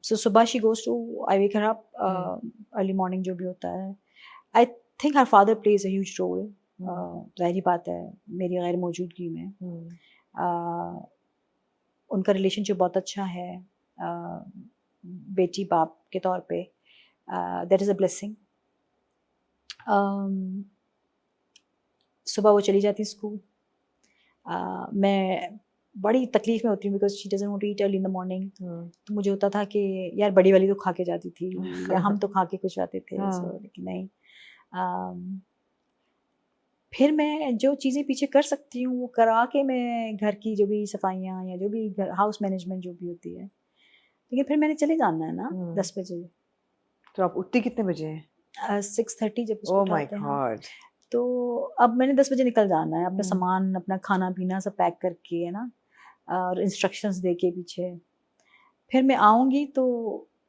सो सुबह she goes to, I wake her up early morning जो भी होता है. I think her father plays a huge role. ज़ाहिर बात है मेरी गैर मौजूदगी में. उनका रिलेशनशिप बहुत अच्छा है बेटी बाप के तौर पे. That is a blessing. सुबह वो चली जाती स्कूल. मैं बड़ी तकलीफ में होती हूँ because she doesn't want to eat early in the morning. तो मुझे होता था कि यार बड़ी वाली तो खा के जाती थी या हम तो खा के कुछ जाते थे. लेकिन नहीं. फिर मैं जो चीज़ें पीछे कर सकती हूँ वो करा के मैं घर की जो भी सफाइयाँ या जो भी हाउस मैनेजमेंट जो भी होती है. लेकिन फिर मैंने चले जाना है ना 10 बजे. तो आप उठती कितने बजे हैं? 6:30 जब उसको उठाते हैं. My God. तो अब मैंने 10 बजे निकल जाना है. अपना सामान अपना खाना पीना सब पैक करके है ना, और इंस्ट्रक्शंस दे के पीछे. फिर मैं आऊँगी तो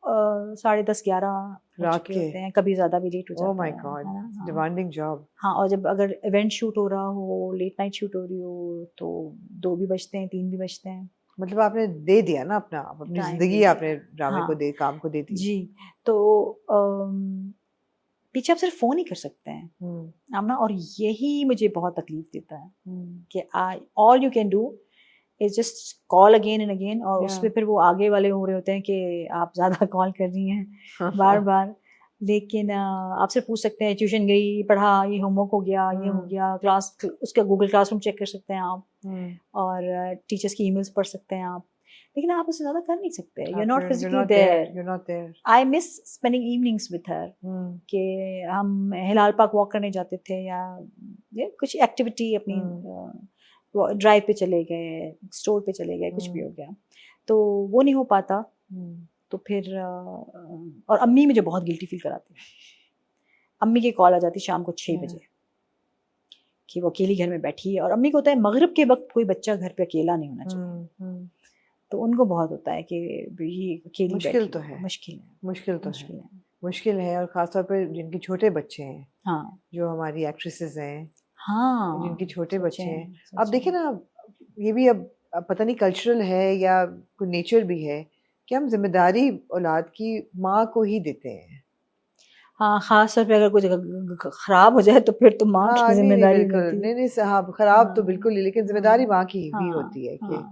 10:30-11 रात के होते हैं. कभी ज़्यादा भी लेट हो जाता माय है. गॉड, है ना. Demanding job. हाँ, और जब अगर इवेंट शूट हो रहा हो, लेट नाइट शूट हो रही हो तो 2 भी बजते हैं, 3 भी बजते हैं. मतलब आपने दे दिया ना अपनी जिंदगी आपने ड्रामे को दे, काम को दे दी. जी. तो पीछे आप सिर्फ फ़ोन ही कर सकते हैं आप ना. और यही मुझे बहुत तकलीफ देता है कि all you can do is just call again and again. और उसमें फिर वो आगे वाले हो रहे होते हैं कि आप ज़्यादा कॉल कर रही हैं बार बार. लेकिन आपसे पूछ सकते हैं ट्यूशन गई, पढ़ा, ये होमवर्क हो गया, ये हो गया, क्लास उसका गूगल क्लासरूम चेक कर सकते हैं आप. और टीचर्स की ईमेल्स पढ़ सकते हैं आप. लेकिन आप उससे ज़्यादा कर नहीं सकते. You are not physically there. I miss spending evenings with her. कि हम हिलाल पार्क वॉक करने जाते थे या कुछ एक्टिविटी अपनी ड्राइव पे चले गए, स्टोर पे चले गए, कुछ भी हो गया. तो वो नहीं हो पाता. तो फिर और अम्मी मुझे बहुत गिल्टी फील कराती है. अम्मी की कॉल आ जाती शाम को 6 बजे कि वो अकेली घर में बैठी है. और अम्मी को होता है मगरिब के वक्त कोई बच्चा घर पे अकेला नहीं होना चाहिए. तो उनको बहुत होता है कि ये अकेली मुश्किल बैठी तो है. मुश्किल है. और खासतौर पर जिनके छोटे बच्चे हैं. हाँ, जो हमारी एक्ट्रेसेस हैं. हाँ, जिनके छोटे बच्चे हैं. अब देखिए ना, ये भी अब पता नहीं कल्चरल है या कोई नेचर भी है कि हम जिम्मेदारी औलाद की माँ को ही देते हैं. हाँ, खास तौर पे अगर कुछ खराब हो जाए तो फिर तो माँ की जिम्मेदारी होती है. नहीं साहब, खराब तो बिल्कुल ही, लेकिन जिम्मेदारी माँ की भी होती है कि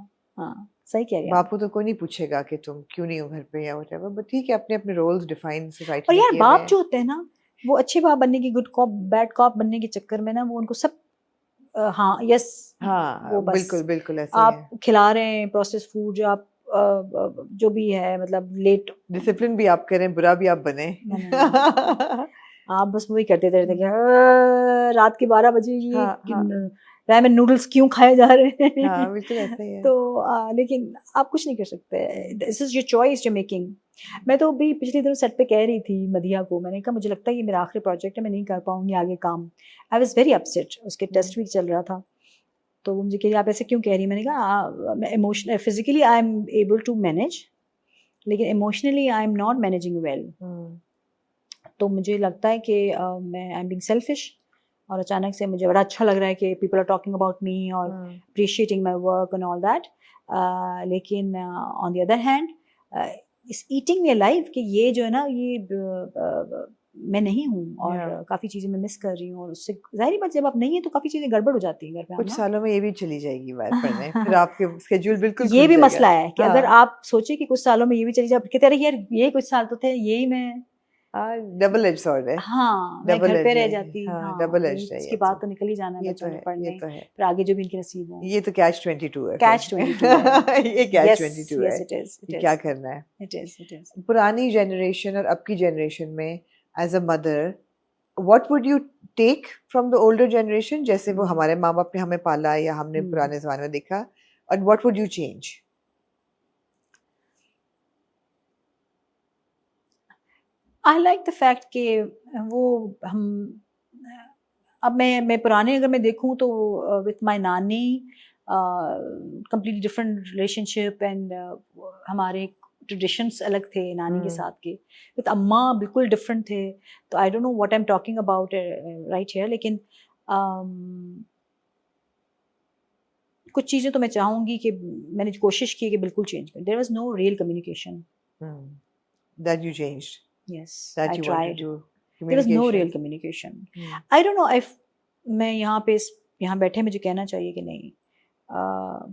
सही कह रही हैं. बाप को तो कोई नहीं पूछेगा कि तुम क्यों नहीं हो घर पे या व्हाटएवर. बट ठीक है, अपने अपने रोल्स डिफाइन सोसाइटी और में यार किए बाप हुए हैं. जो होते हैं ना, वो अच्छे बाप बनने की, गुड कॉप बैड कॉप बनने के चक्कर में ना वो उनको सब हाँ यस वो बस बिल्कुल ऐसे ही है. आप खिला रहे हैं प्रोसेस फूड जो आप जो भी है, मतलब लेट डिसिप्लिन भी आप करें, बुरा भी आप बने. आप बस वही करते रहते कि रात के 12 बजे ये रैमेन नूडल्स क्यों खाए जा रहे हैं. बिल्कुल ऐसे ही है. तो लेकिन आप कुछ नहीं कर सकते. This is your choice you making. मैं तो अभी पिछले दिनों सेट पे कह रही थी मधिया को, मैंने कहा मुझे लगता है ये मेरा आखिरी प्रोजेक्ट है, मैं नहीं कर पाऊंगी आगे काम. I was very upset. उसके टेस्ट भी चल रहा था. तो वो मुझे कह रही आप ऐसे क्यों कह रही. मैंने कहा मैं emotional physically I am able to manage, लेकिन emotionally I am not managing well. तो मुझे लगता है कि मैं आई एम बीइंग सेल्फिश. और अचानक से मुझे बड़ा अच्छा लग रहा है कि people are talking about me और appreciating my work and all that. लेकिन on the other hand is eating me alive कि ये जो है ना ये मैं नहीं हूँ और काफ़ी चीज़ें मैं मिस कर रही हूँ. और उससे ज़ाहिर बात जब आप नहीं है तो काफ़ी चीज़ें गड़बड़ हो जाती हैं घर पे. कुछ सालों में ये भी चली जाएगी बात पढ़ने. फिर आपके स्केड्यूल बिल्कुल ये भी मसला है कि अगर आप सोचे कि कुछ सालों में ये भी चली जाए, कहते रहे यार ये कुछ साल तो थे, यही मैं डबल एज सॉर्ड है. हाँ मैं घर पे रह जाती. डबल एज है. इसके बाद तो निकल ही जाना है बच्चों ने पढ़ने. फिर आगे जो भी इनके नसीब हो. ये तो कैच 22 है. कैच 22 है. ये कैच 22 है. Yes it is. क्या करना है. It is. पुरानी जनरेशन और अब की जनरेशन में as a mother what would you take from the older generation, जैसे वो हमारे माँ बाप ने हमें पाला या हमने पुराने जमाने में देखा, और what would you change? I like the fact कि वो हम अब मैं पुराने अगर मैं देखूं तो विथ माय नानी कंप्लीटली डिफरेंट रिलेशनशिप एंड हमारे ट्रेडिशंस अलग थे नानी के साथ के. विथ अम्मा बिल्कुल डिफरेंट थे. तो I don't know what I am talking about right here. लेकिन कुछ चीज़ें तो मैं चाहूँगी कि मैंने कोशिश की कि बिल्कुल चेंज करें. There was no real communication. that you changed, Yes, that I you tried. wanted to There was no communication? real communication. I don't know if मैं यहाँ बैठे मुझे कहना चाहिए कि नहीं.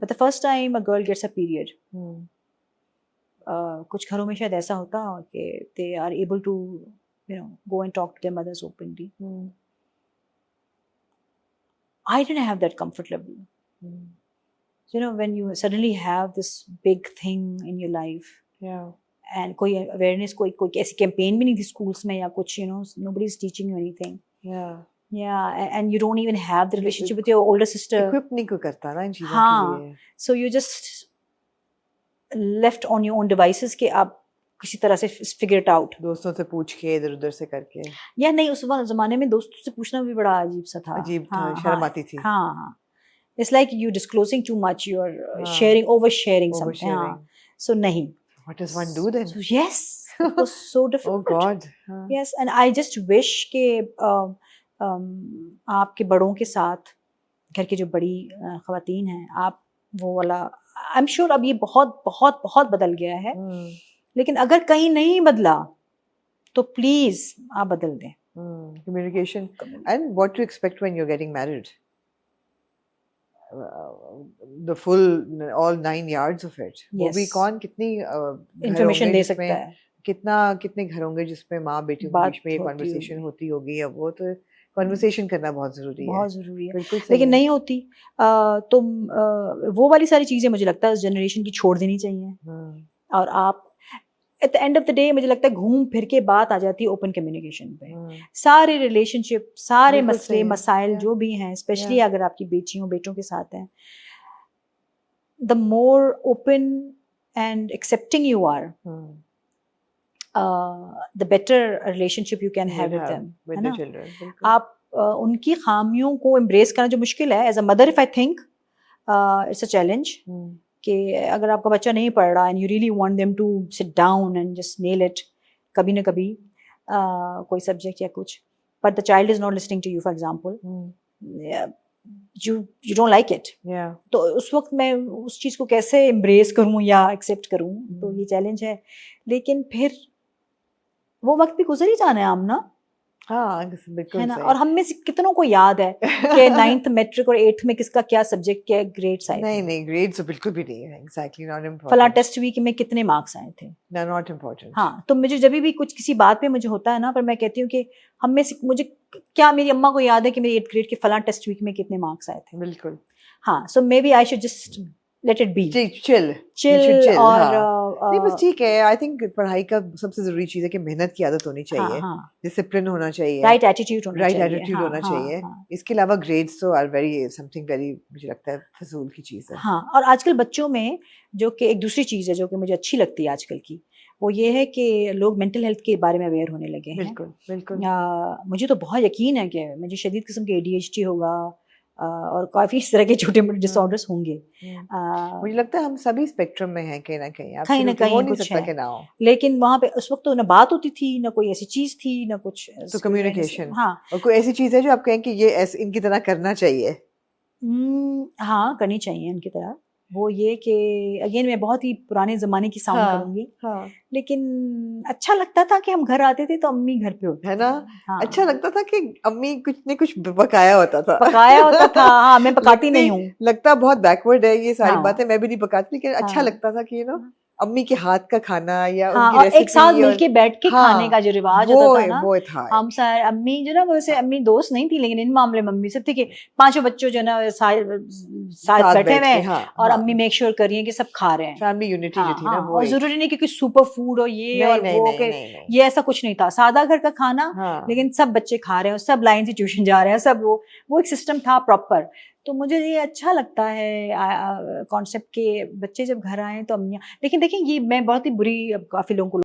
But the first time a girl gets a period, कुछ घरों में शायद ऐसा होता है कि they are able to, you know, go and talk to their mothers openly. I didn't have that comfort level. You know, when you suddenly have this big thing in your life, Yeah. and कोई awareness, कोई ऐसी campaign भी नहीं थी schools में या कुछ, you know, nobody is teaching you anything. Yeah, and you don't even have the relationship with your older sister. Equip नहीं कोई करता ना इन चीजों के हाँ, लिए. so you just left on your own devices कि आप किसी तरह से figure it out. दोस्तों से पूछ के इधर उधर से करके. या नहीं, उस जमाने में दोस्तों से पूछना भी बड़ा अजीब सा था. अजीब था, शर्म आती थी. हाँ. It's like you disclosing too much, you're oversharing something. हाँ. So nahi. What does one do then? So, yes, it was so difficult. Oh God. Yes, and I just wish कि आपके बड़ों के साथ, घर की जो बड़ी ख़वातीन हैं, आप वो वाला, I'm sure अब ये बहुत बहुत बहुत बदल गया है. लेकिन अगर कहीं नहीं बदला तो प्लीज आप बदल दें. Communication. And what to expect when you're getting married? The full, all 9 yards of it. वो भी कौन कितनी इंफॉर्मेशन दे सकता है. कितने घर होंगे जिसमें माँ बेटी के बीच में ये कॉन्वर्सेशन होती होगी. अब वो तो कॉन्वर्सेशन करना बहुत जरूरी है. बहुत जरूरी है. लेकिन नहीं होती. तो वो वाली सारी चीजें मुझे लगता है उस जनरेशन की छोड़ देनी चाहिए. और आप at the end of the day मुझे लगता है घूम फिर के बात आ जाती है ओपन कम्युनिकेशन पे. सारे रिलेशनशिप, सारे मसले मसाइल जो भी हैं, स्पेशली अगर आपकी बेटियों बेटों के साथ हैं, the more open and accepting you are, the better relationship you can have with them, है ना. आप उनकी खामियों को एम्ब्रेस करना जो मुश्किल है as a mother, if I think it's a challenge कि अगर आपका बच्चा नहीं पढ़ रहा and you really want them to sit down and just nail it कभी ना कभी कोई सब्जेक्ट या कुछ, but the child is not listening to you for example, you don't like it. तो उस वक्त मैं उस चीज़ को कैसे एम्ब्रेस करूँ या एक्सेप्ट करूँ, तो ये चैलेंज है. लेकिन फिर वो वक्त भी गुजर ही जाना है आमना. हाँ, बिल्कुल है ना. और हम में से कितनों को याद है कि 9th मैट्रिक और 8th में किसका क्या सब्जेक्ट, क्या ग्रेड्स आए? नहीं ग्रेड्स तो बिल्कुल भी नहीं है. Exactly not important. फला टेस्ट वीक में कितने मार्क्स आए थे? Not important. हाँ, तो मुझे जब भी कुछ किसी बात पे मुझे होता है ना, पर मैं कहती हूँ कि हम में से मुझे क्या, मेरी अम्मा को याद है कि मेरी 8th ग्रेड के फला टेस्ट वीक में कितने मार्क्स आए थे? बिल्कुल. हाँ, so maybe I should just let it be. Chill. और नहीं, बस ठीक है. आई थिंक पढ़ाई का सबसे जरूरी चीज है कि मेहनत की आदत होनी चाहिए, डिसिप्लिन होना चाहिए, राइट एटीट्यूड होना चाहिए. इसके अलावा ग्रेड्स तो आर वेरी समथिंग वेरी, मुझे लगता है फजूल की चीज है. हाँ, और आजकल बच्चों में जो कि एक दूसरी चीज है जो कि मुझे अच्छी लगती है आजकल की, वो ये है कि लोग मेंटल हेल्थ के बारे में अवेयर होने लगे हैं. बिल्कुल. मुझे तो बहुत यकीन है कि मुझे शदीद किस्म के ADHD होगा और काफी इस तरह के छोटे मोटे डिसऑर्डर्स होंगे. मुझे लगता है हम सभी स्पेक्ट्रम में हैं कहीं ना कहीं. कहीं ना कहीं कुछ है, ना हो. लेकिन वहाँ पे उस वक्त तो ना बात होती थी, ना कोई ऐसी चीज थी, ना कुछ. तो कम्युनिकेशन. हाँ, और कोई ऐसी चीज है जो आप कहें कि ये इनकी तरह करना चाहिए? हाँ, करनी चाहिए इनकी तरह. वो ये कि अगेन मैं बहुत ही पुराने ज़माने की साउंड करूँगी, लेकिन अच्छा लगता था कि हम घर आते थे तो अम्मी घर पे होती, है ना. अच्छा लगता था कि अम्मी कुछ न कुछ पकाया होता था. हाँ, मैं पकाती नहीं हूँ. लगता बहुत बैकवर्ड है ये सारी बातें, मैं भी नहीं पकाती, लेकिन अच्छा लगता था कि अम्मी के हाथ का खाना या उनकी रेसिपी, एक साथ मिलके बैठ के खाने का जो रिवाज होता था ना, वो था. हम सारे अम्मी जो ना, वैसे अम्मी दोस्त नहीं थी, लेकिन इन मामले में अम्मी सब थी कि 5 बच्चों जो ना साथ बैठे हुए हैं और अम्मी मेक श्योर कर रही है कि सब खा रहे हैं. फैमिली यूनिटी जो थी ना, वो. और जरूरी नहीं कि कोई सुपर फूड हो ये और वो, ये ऐसा कुछ नहीं था. सादा घर का खाना, लेकिन सब बच्चे खा रहे हैं, सब लाइन से ट्यूशन जा रहे हैं, सब वो एक सिस्टम था प्रॉपर. तो मुझे ये अच्छा लगता है कॉन्सेप्ट के बच्चे जब घर आए तो अम्मियाँ. लेकिन देखिए, ये मैं बहुत ही बुरी, काफ़ी लोगों को